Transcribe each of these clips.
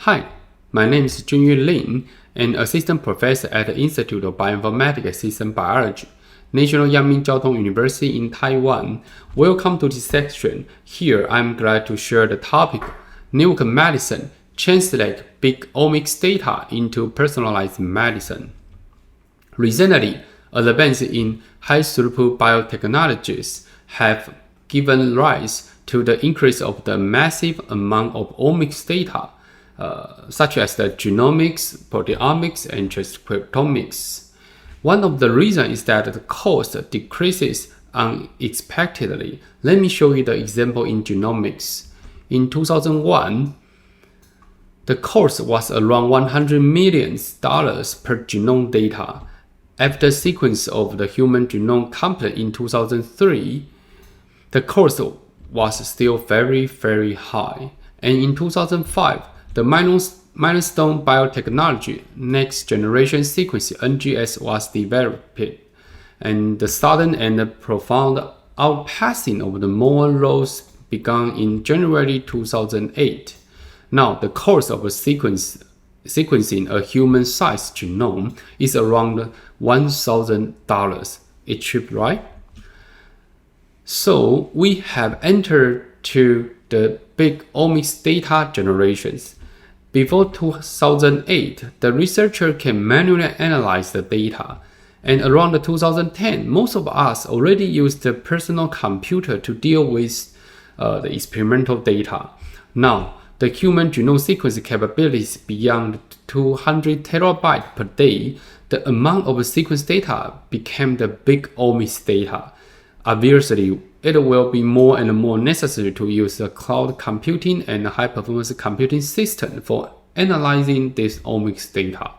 Hi, my name is Junyu Lin, an assistant professor at the Institute of Bioinformatics and System Biology, National Yangming Jiao Tong University in Taiwan. Welcome to this section. Here, I'm glad to share the topic, Network Medicine, translate big omics data into personalized medicine. Recently, advances in high-throughput biotechnologies have given rise to the increase of the massive amount of omics data, such as the genomics, proteomics, and transcriptomics. One of the reasons is that the cost decreases unexpectedly. Let me show you the example in genomics. In 2001, the cost was around $100 million per genome data. After sequence of the human genome complete in 2003, the cost was still very high. And in 2005, the milestone biotechnology next generation sequencing NGS was developed, and the sudden and profound outpacing of the Moore laws began in January 2008. Now, the cost of sequencing a human-sized genome is around $1,000. It's cheap, right? So we have entered to the big omics data generations. Before 2008, the researcher can manually analyze the data. And around 2010, most of us already use the personal computer to deal with the experimental data. Now, the human genome sequencing capabilities beyond 200 terabytes per day, the amount of sequence data became the big omics data. Obviously, it will be more and more necessary to use the cloud computing and high-performance computing system for analyzing this omics data.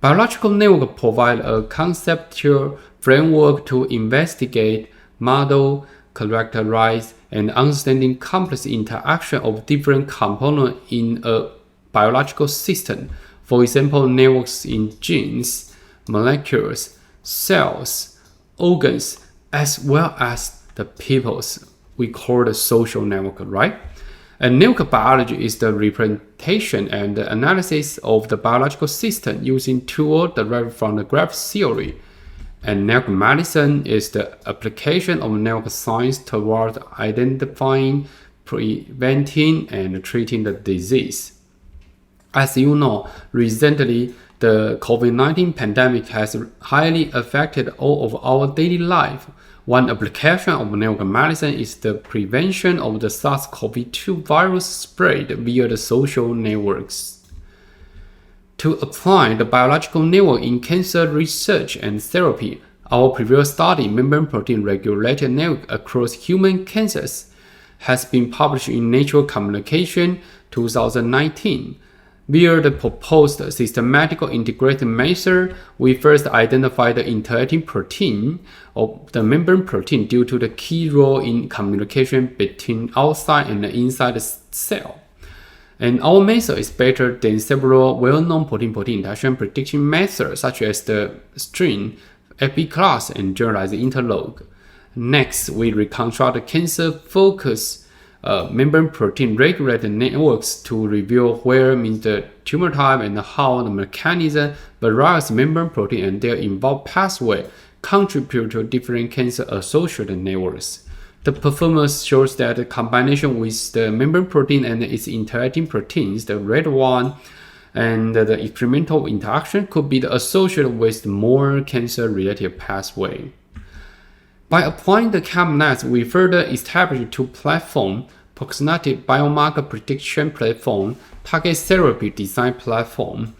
Biological networks provide a conceptual framework to investigate, model, characterize, and understanding complex interaction of different components in a biological system. For example, networks in genes, molecules, cells, organs, as well as the peoples. We call the social network, right? And network biology is the representation and the analysis of the biological system using tools derived from the graph theory. And network medicine is the application of network science toward identifying, preventing, and treating the disease. As you know, recently, the COVID-19 pandemic has highly affected all of our daily life. One application of network medicine is the prevention of the SARS-CoV-2 virus spread via the social networks. To apply the biological network in cancer research and therapy, our previous study, membrane protein regulated network across human cancers, has been published in Nature Communication 2019. Via the proposed systematic integrated method, we first identified the interacting protein of the membrane protein due to the key role in communication between outside and inside the cell. And our method is better than several well-known protein-protein interaction prediction methods such as the string, AP class, and generalized interlog. Next, we reconstruct the cancer-focused membrane protein regulated networks to reveal where means the tumor type and how the mechanism, various membrane protein and their involved pathway contribute to different cancer-associated networks. The performance shows that the combination with the membrane protein and its interacting proteins, the red one, and the experimental interaction could be associated with more cancer-related pathway. By applying the CAMNet, we further established two platforms, Prognostic biomarker prediction platform, target therapy design platform.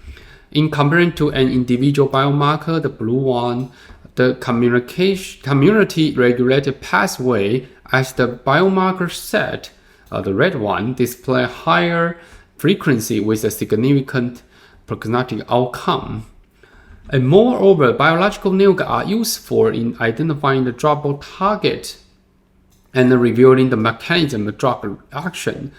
In comparing to an individual biomarker, the blue one, the community regulated pathway as the biomarker set, the red one, display higher frequency with a significant prognostic outcome. And moreover, biological networks are useful in identifying the druggable target and revealing the mechanism of drug action.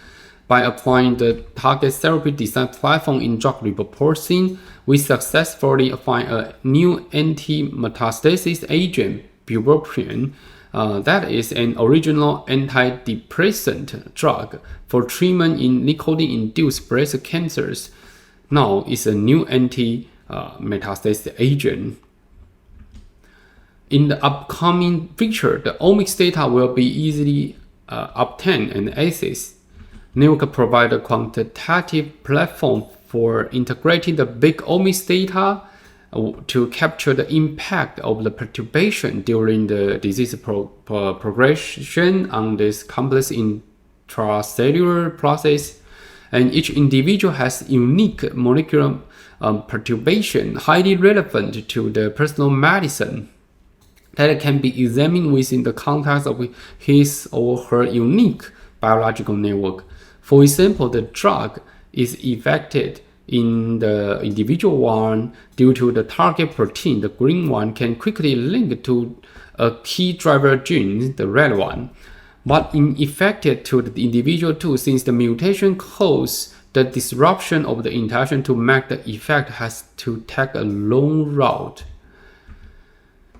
By applying the target therapy design platform in drug repurposing, we successfully find a new anti-metastasis agent, bupropion, that is an original antidepressant drug for treatment in nicotine-induced breast cancers, now is a new anti-metastatic agent. In the upcoming future, the omics data will be easily obtained and accessed. Network provide a quantitative platform for integrating the big omics data to capture the impact of the perturbation during the disease progression on this complex intracellular process. And each individual has unique molecular perturbation highly relevant to the personal medicine that can be examined within the context of his or her unique biological network. For example, the drug is effective in the individual one due to the target protein. The green one can quickly link to a key driver gene, the red one, but ineffective to the individual too, since the mutation causes the disruption of the interaction. To make the effect has to take a long route.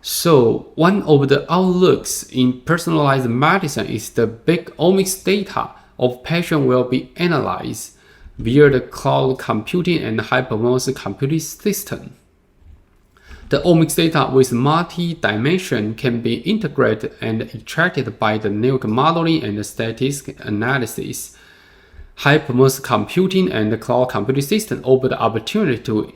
So one of the outlooks in personalized medicine is the big omics data of patient will be analyzed via the cloud computing and high-performance computing system. The omics data with multi-dimension can be integrated and extracted by the network modeling and statistical analysis. High-performance computing and the cloud computing system offer the opportunity to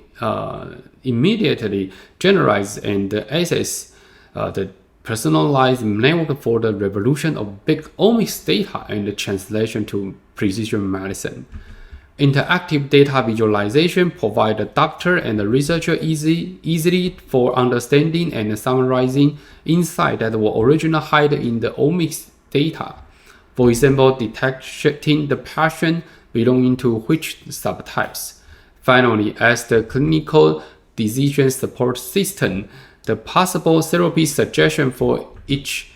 immediately generate and access the personalized network for the revolution of big omics data and the translation to precision medicine. Interactive data visualization provide the doctor and the researcher easily for understanding and summarizing insight that were originally hidden in the omics data. For example, detecting the patient belonging to which subtypes. Finally, as the clinical decision support system, the possible therapy suggestion for each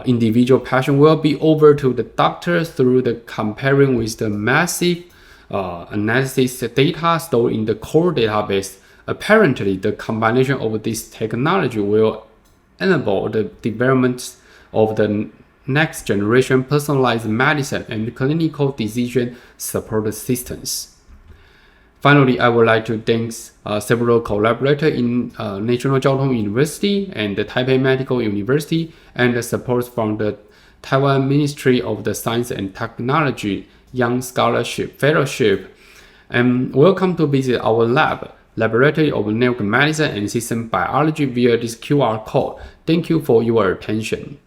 individual patient will be over to the doctor through the comparing with the massive analysis data stored in the core database. Apparently, the combination of this technology will enable the development of the next generation personalized medicine and clinical decision support systems. Finally, I would like to thank several collaborators in National Jiao Tong University and the Taipei Medical University, and the support from the Taiwan Ministry of the Science and Technology Young Scholarship Fellowship. And welcome to visit our Laboratory of Network Medicine and System Biology via this QR code. Thank you for your attention.